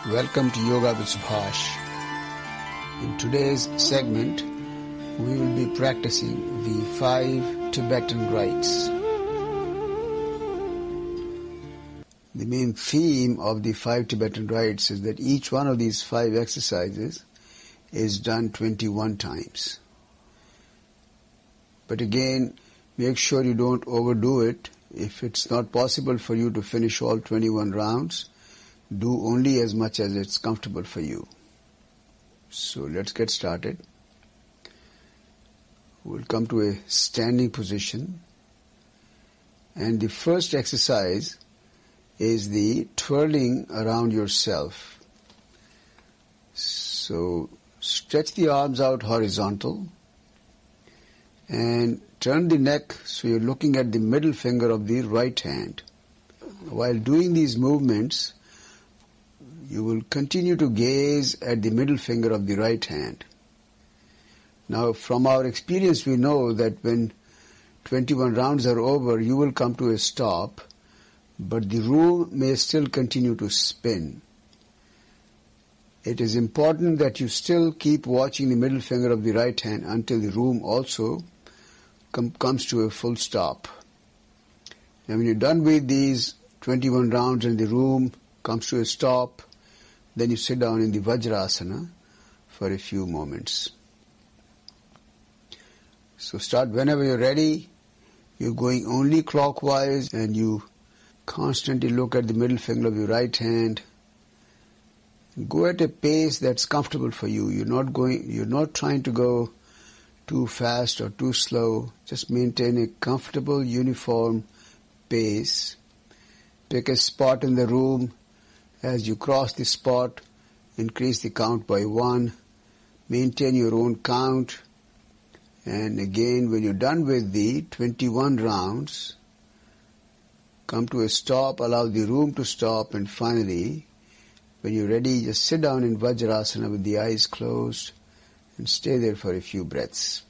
Welcome to Yoga with Subhash. In today's segment, we will be practicing the 5 Tibetan rites. The main theme of the 5 Tibetan rites is that each one of these 5 exercises is done 21 times. But again, make sure you don't overdo it. If it's not possible for you to finish all 21 rounds, do only as much as it's comfortable for you. So let's get started. We'll come to a standing position. And the first exercise is the twirling around yourself. So stretch the arms out horizontal and turn the neck so you're looking at the middle finger of the right hand. While doing these movements, you will continue to gaze at the middle finger of the right hand. Now, from our experience, we know that when 21 rounds are over, you will come to a stop, but the room may still continue to spin. It is important that you still keep watching the middle finger of the right hand until the room also comes to a full stop. And when you're done with these 21 rounds and the room comes to a stop, then you sit down in the vajrasana for a few moments. So start whenever you're ready. You're going only clockwise and you constantly look at the middle finger of your right hand. Go at a pace that's comfortable for you. You're not trying to go too fast or too slow. Just maintain a comfortable, uniform pace. Pick a spot in the room. As you cross the spot, increase the count by 1. Maintain your own count. And again, when you're done with the 21 rounds, come to a stop, allow the room to stop, and finally, when you're ready, just sit down in vajrasana with the eyes closed and stay there for a few breaths.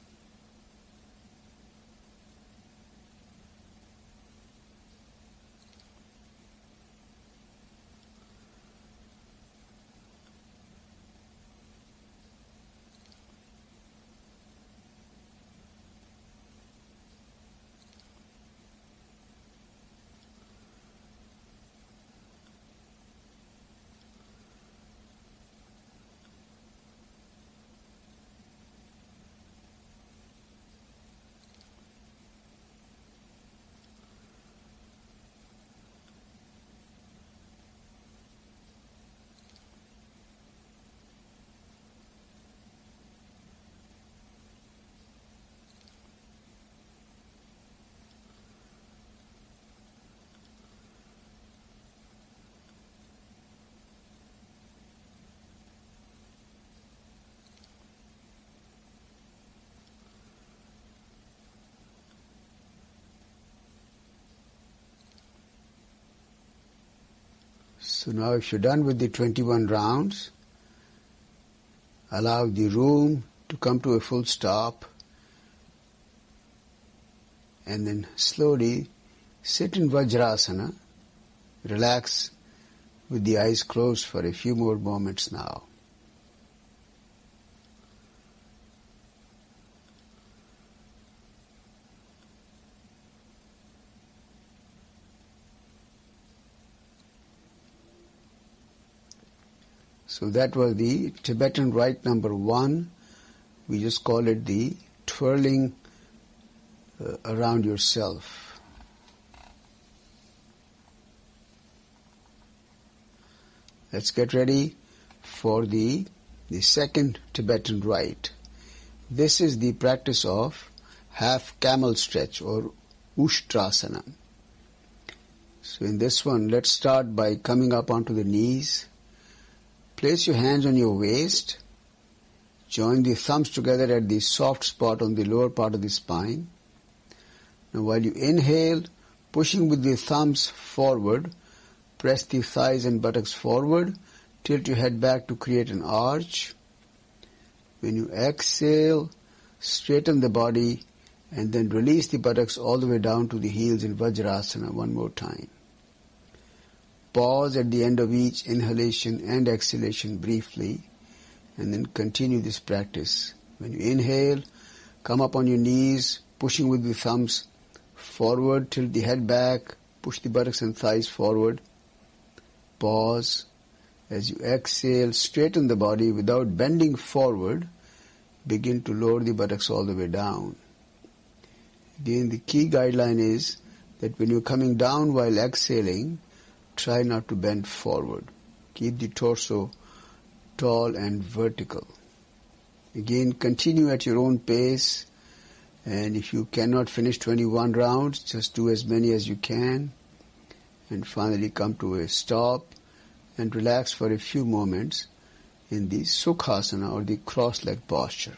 So now if you're done with the 21 rounds, allow the room to come to a full stop and then slowly sit in vajrasana. Relax with the eyes closed for a few more moments now. So that was the Tibetan rite number 1. We just call it the twirling around yourself. Let's get ready for the second Tibetan rite. This is the practice of half camel stretch or ushtrasana. So in this one, let's start by coming up onto the knees. Place your hands on your waist. Join the thumbs together at the soft spot on the lower part of the spine. Now while you inhale, pushing with the thumbs forward, press the thighs and buttocks forward. Tilt your head back to create an arch. When you exhale, straighten the body and then release the buttocks all the way down to the heels in vajrasana one more time. Pause at the end of each inhalation and exhalation briefly, and then continue this practice. When you inhale, come up on your knees, pushing with the thumbs forward, tilt the head back, push the buttocks and thighs forward. Pause. As you exhale, straighten the body without bending forward. Begin to lower the buttocks all the way down. Again, the key guideline is that when you're coming down while exhaling, try not to bend forward. Keep the torso tall and vertical. Again, continue at your own pace, and if you cannot finish 21 rounds, just do as many as you can, and finally come to a stop and relax for a few moments in the Sukhasana or the cross-legged posture.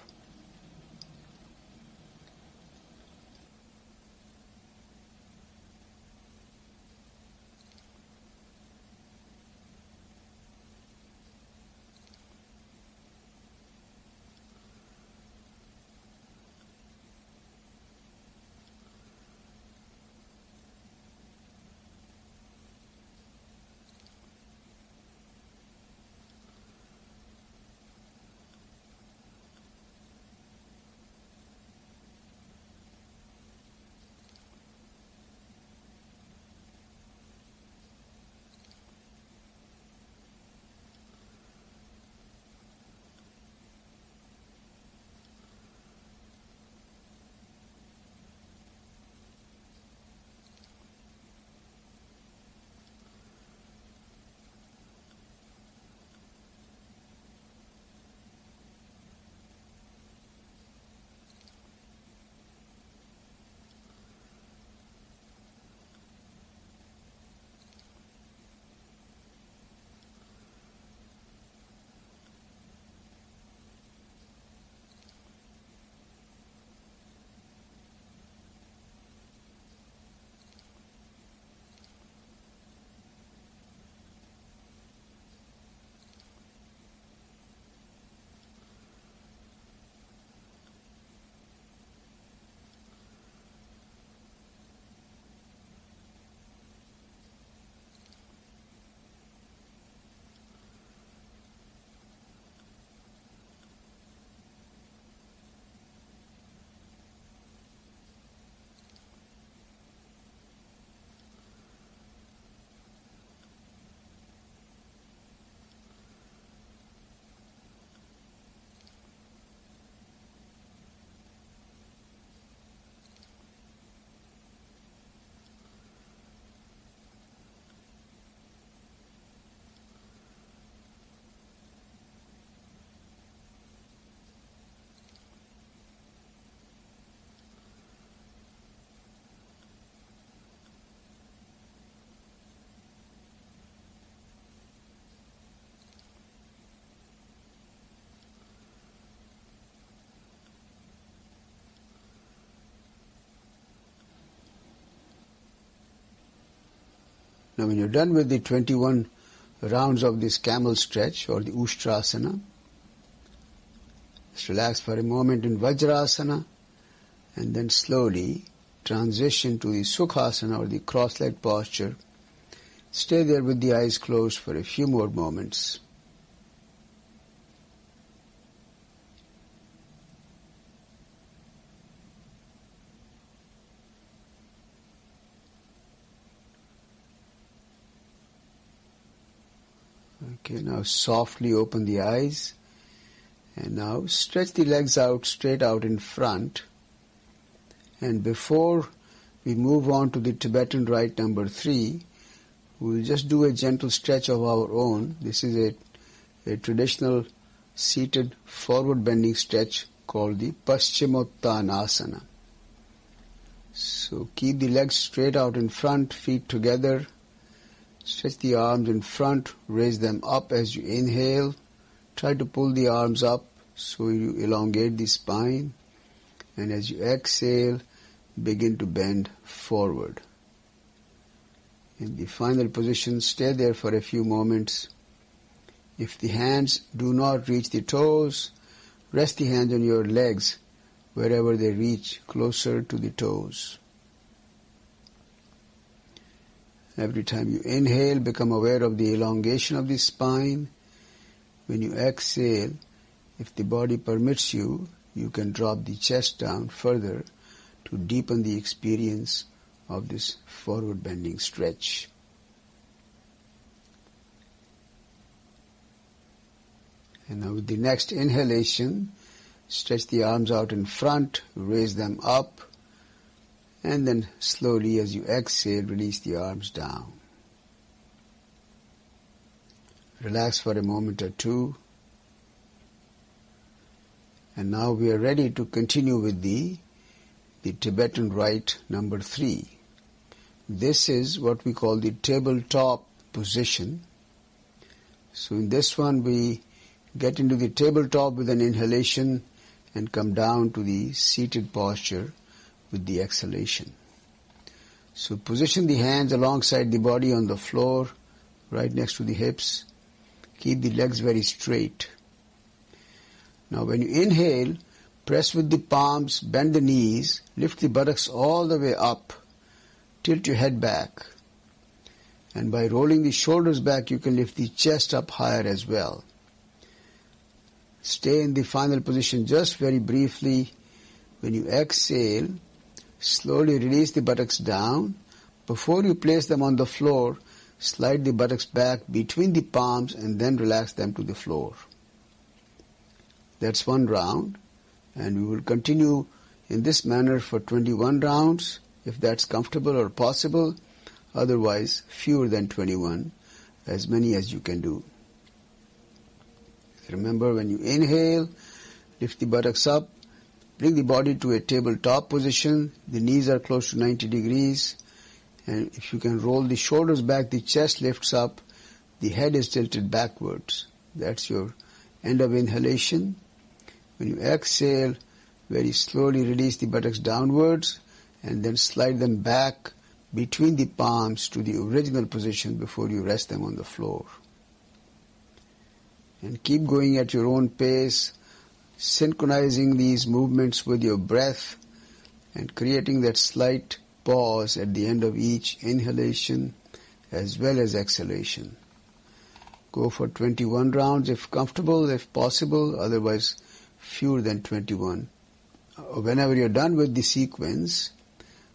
Now when you're done with the 21 rounds of this camel stretch or the Ustrasana, just relax for a moment in Vajrasana and then slowly transition to the Sukhasana or the cross-legged posture. Stay there with the eyes closed for a few more moments. Okay, now softly open the eyes and now stretch the legs out straight out in front. And before we move on to the Tibetan rite number 3, we'll just do a gentle stretch of our own. This is a traditional seated forward bending stretch called the Paschimottanasana. So keep the legs straight out in front, feet together. Stretch the arms in front, raise them up as you inhale. Try to pull the arms up so you elongate the spine. And as you exhale, begin to bend forward. In the final position, stay there for a few moments. If the hands do not reach the toes, rest the hands on your legs wherever they reach, closer to the toes. Every time you inhale, become aware of the elongation of the spine. When you exhale, if the body permits you, you can drop the chest down further to deepen the experience of this forward bending stretch. And now with the next inhalation, stretch the arms out in front, raise them up, and then slowly as you exhale, release the arms down. Relax for a moment or two. And now we are ready to continue with the Tibetan rite number 3. This is what we call the tabletop position. So in this one we get into the tabletop with an inhalation and come down to the seated posture with the exhalation. So position the hands alongside the body on the floor, right next to the hips. Keep the legs very straight. Now when you inhale, press with the palms, bend the knees, lift the buttocks all the way up, tilt your head back. And by rolling the shoulders back, you can lift the chest up higher as well. Stay in the final position just very briefly. When you exhale, slowly release the buttocks down. Before you place them on the floor, slide the buttocks back between the palms and then relax them to the floor. That's one round, and we will continue in this manner for 21 rounds, if that's comfortable or possible. Otherwise, fewer than 21, as many as you can do. Remember, when you inhale, lift the buttocks up, bring the body to a tabletop position. The knees are close to 90 degrees. And if you can roll the shoulders back, the chest lifts up, the head is tilted backwards. That's your end of inhalation. When you exhale, very slowly release the buttocks downwards and then slide them back between the palms to the original position before you rest them on the floor. And keep going at your own pace, synchronizing these movements with your breath and creating that slight pause at the end of each inhalation as well as exhalation. Go for 21 rounds if comfortable, if possible, otherwise fewer than 21. Whenever you're done with the sequence,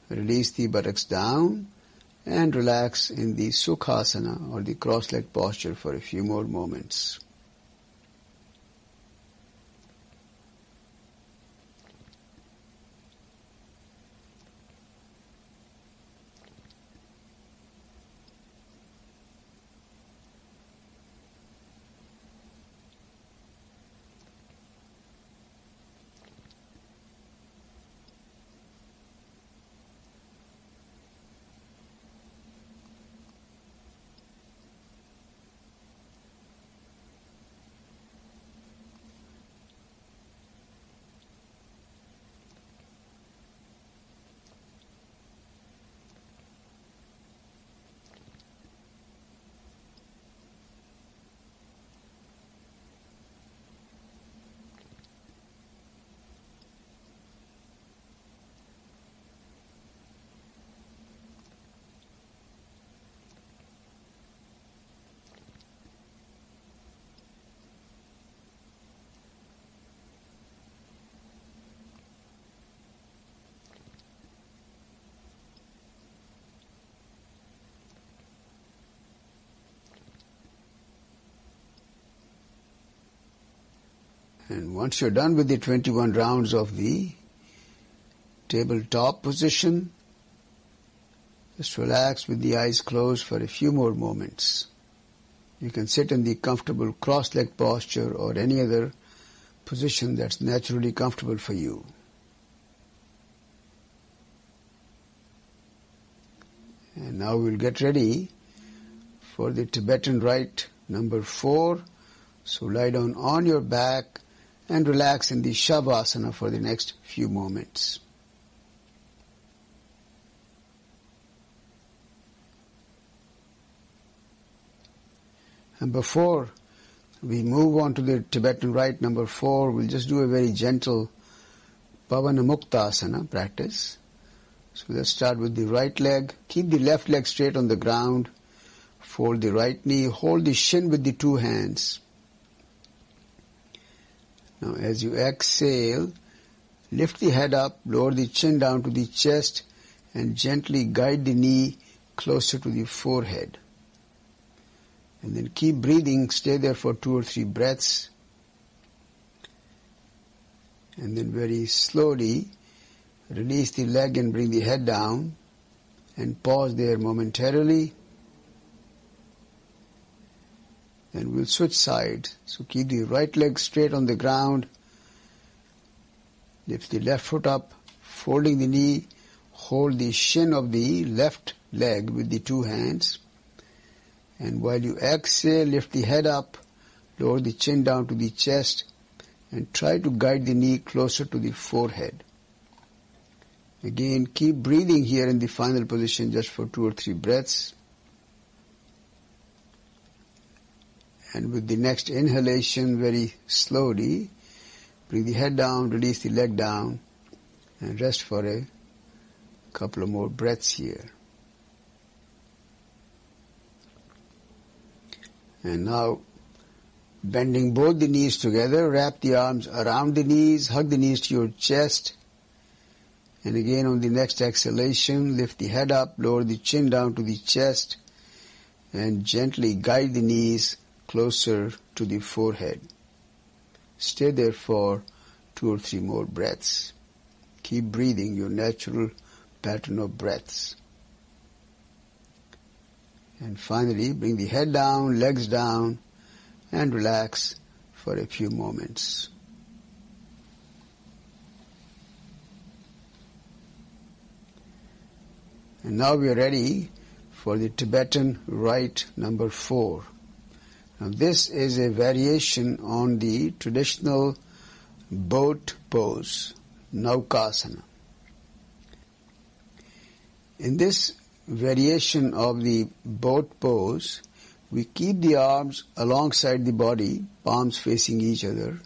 release the buttocks down and relax in the Sukhasana or the cross-legged posture for a few more moments. And once you're done with the 21 rounds of the tabletop position, just relax with the eyes closed for a few more moments. You can sit in the comfortable cross-legged posture or any other position that's naturally comfortable for you. And now we'll get ready for the Tibetan rite number 4. So lie down on your back and relax in the shavasana for the next few moments. And before we move on to the Tibetan rite number 4, we'll just do a very gentle Pavanamuktasana practice. So let's start with the right leg. Keep the left leg straight on the ground. Fold the right knee. Hold the shin with the two hands. Now as you exhale, lift the head up, lower the chin down to the chest, and gently guide the knee closer to the forehead. And then keep breathing. Stay there for 2 or 3 breaths. And then very slowly release the leg and bring the head down, and pause there momentarily. Then we'll switch sides. So keep the right leg straight on the ground. Lift the left foot up, folding the knee. Hold the shin of the left leg with the two hands. And while you exhale, lift the head up, lower the chin down to the chest, and try to guide the knee closer to the forehead. Again, keep breathing here in the final position just for 2 or 3 breaths. And with the next inhalation, very slowly, bring the head down, release the leg down, and rest for a couple of more breaths here. And now, bending both the knees together, wrap the arms around the knees, hug the knees to your chest. And again on the next exhalation, lift the head up, lower the chin down to the chest, and gently guide the knees closer to the forehead. Stay there for 2 or 3 more breaths. Keep breathing your natural pattern of breaths. And finally, bring the head down, legs down, and relax for a few moments. And now we are ready for the Tibetan rite number 4. Now this is a variation on the traditional boat pose, naukasana. In this variation of the boat pose, we keep the arms alongside the body, palms facing each other,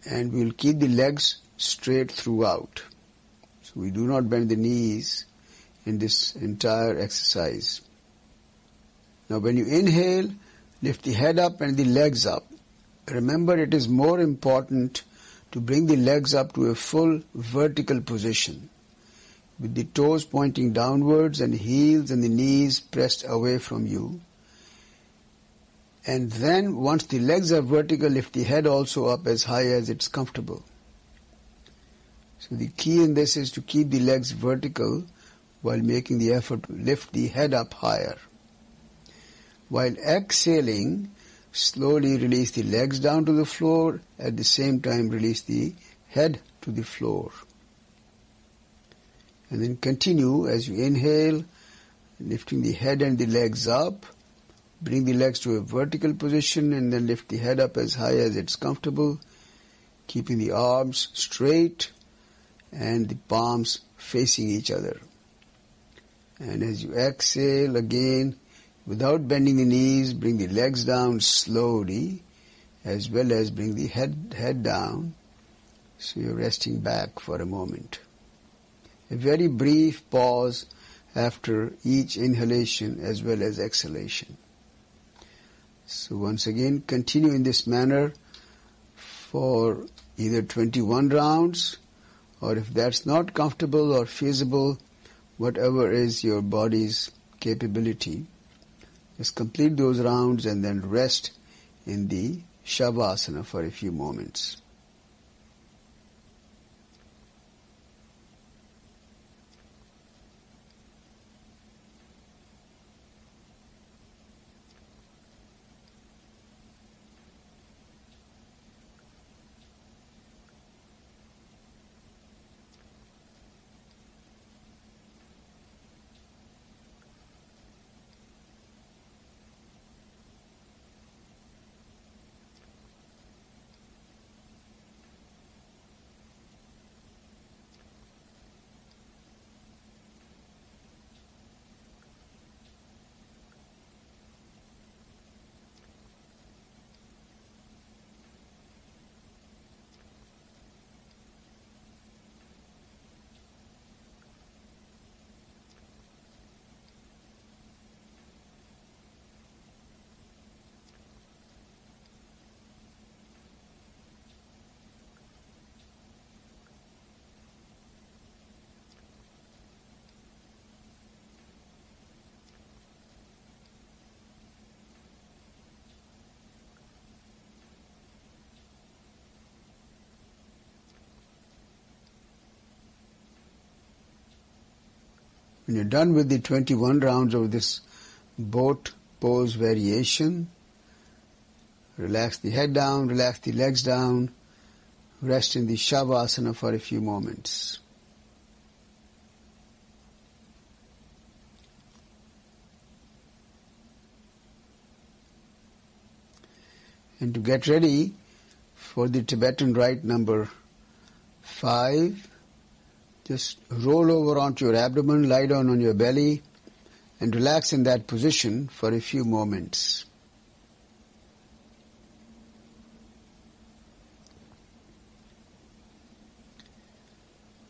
and we'll keep the legs straight throughout. So we do not bend the knees in this entire exercise. Now when you inhale, lift the head up and the legs up. Remember, it is more important to bring the legs up to a full vertical position, with the toes pointing downwards and heels and the knees pressed away from you. And then once the legs are vertical, lift the head also up as high as it's comfortable. So the key in this is to keep the legs vertical while making the effort to lift the head up higher. While exhaling, slowly release the legs down to the floor. At the same time, release the head to the floor. And then continue as you inhale, lifting the head and the legs up. Bring the legs to a vertical position and then lift the head up as high as it's comfortable, keeping the arms straight and the palms facing each other. And as you exhale again, without bending the knees, bring the legs down slowly, as well as bring the head down, so you're resting back for a moment. A very brief pause after each inhalation as well as exhalation. So once again, continue in this manner for either 21 rounds, or if that's not comfortable or feasible, whatever is your body's capability, just complete those rounds and then rest in the shavasana for a few moments. When you're done with the 21 rounds of this boat pose variation, relax the head down, relax the legs down, rest in the shavasana for a few moments. And to get ready for the Tibetan rite number 5, just roll over onto your abdomen, lie down on your belly, and relax in that position for a few moments.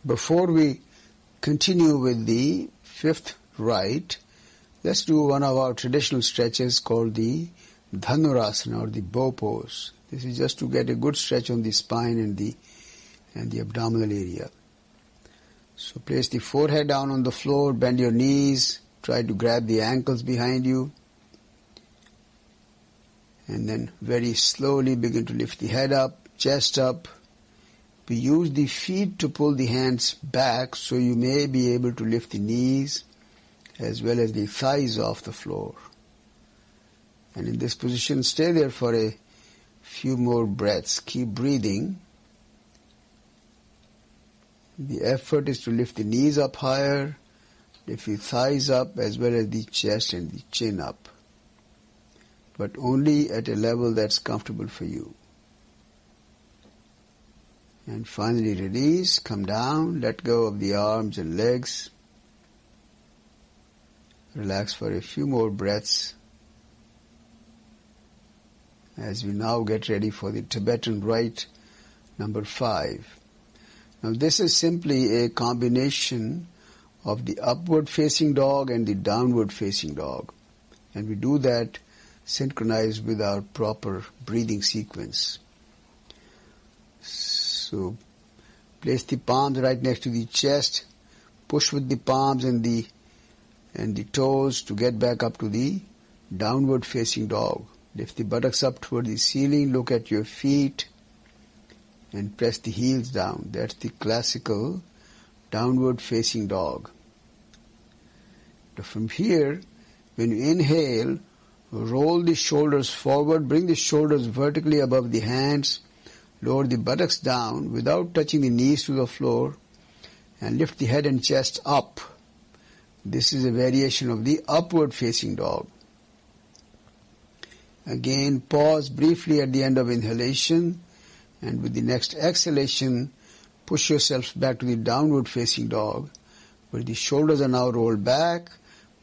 Before we continue with the 5th rite, let's do one of our traditional stretches called the dhanurasana or the bow pose. This is just to get a good stretch on the spine and the abdominal area. So place the forehead down on the floor, bend your knees, try to grab the ankles behind you, and then very slowly begin to lift the head up, chest up. We use the feet to pull the hands back so you may be able to lift the knees as well as the thighs off the floor. And in this position, stay there for a few more breaths. Keep breathing. The effort is to lift the knees up higher, lift the thighs up as well as the chest and the chin up, but only at a level that's comfortable for you. And finally release, come down, let go of the arms and legs. Relax for a few more breaths as we now get ready for the Tibetan rite number 5. Now this is simply a combination of the upward facing dog and the downward facing dog. And we do that synchronized with our proper breathing sequence. So place the palms right next to the chest, push with the palms and the toes to get back up to the downward facing dog. Lift the buttocks up toward the ceiling, look at your feet, and press the heels down. That's the classical downward facing dog. Now from here, when you inhale, roll the shoulders forward, bring the shoulders vertically above the hands, lower the buttocks down without touching the knees to the floor, and lift the head and chest up. This is a variation of the upward facing dog. Again, pause briefly at the end of inhalation, and with the next exhalation, push yourselves back to the downward facing dog, where the shoulders are now rolled back,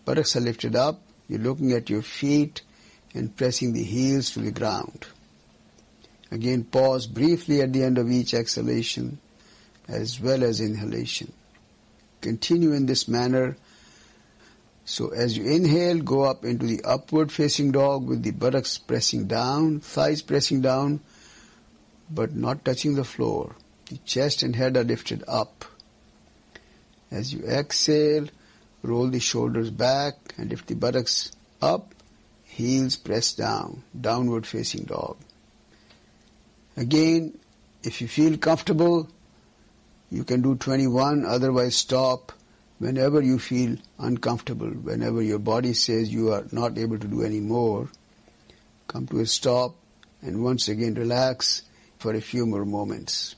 buttocks are lifted up, you're looking at your feet and pressing the heels to the ground. Again, pause briefly at the end of each exhalation as well as inhalation. Continue in this manner. So as you inhale, go up into the upward facing dog with the buttocks pressing down, thighs pressing down, but not touching the floor. The chest and head are lifted up. As you exhale, roll the shoulders back and lift the buttocks up, heels pressed down, downward facing dog. Again, if you feel comfortable, you can do 21, otherwise stop whenever you feel uncomfortable, whenever your body says you are not able to do any more. Come to a stop and once again relax for a few more moments.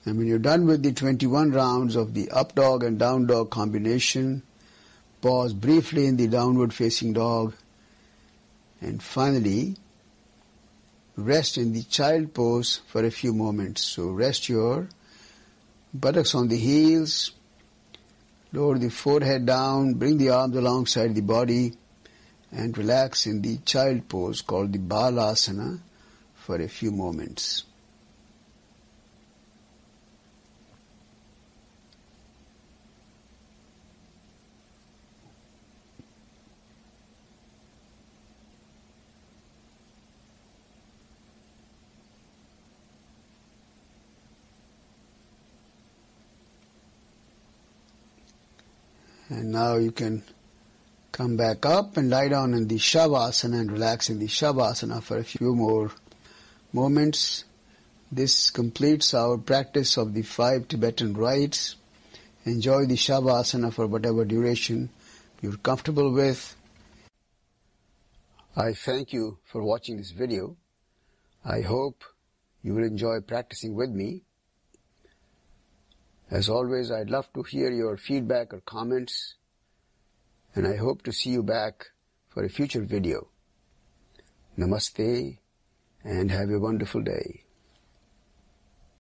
And when you're done with the 21 rounds of the up dog and down dog combination, pause briefly in the downward facing dog, and finally rest in the child pose for a few moments. So rest your buttocks on the heels, lower the forehead down, bring the arms alongside the body, and relax in the child pose called the vajrasana for a few moments. And now you can come back up and lie down in the shavasana and relax in the shavasana for a few more moments. This completes our practice of the 5 Tibetan rites. Enjoy the shavasana for whatever duration you're comfortable with. I thank you for watching this video. I hope you will enjoy practicing with me. As always, I'd love to hear your feedback or comments, and I hope to see you back for a future video. Namaste, and have a wonderful day.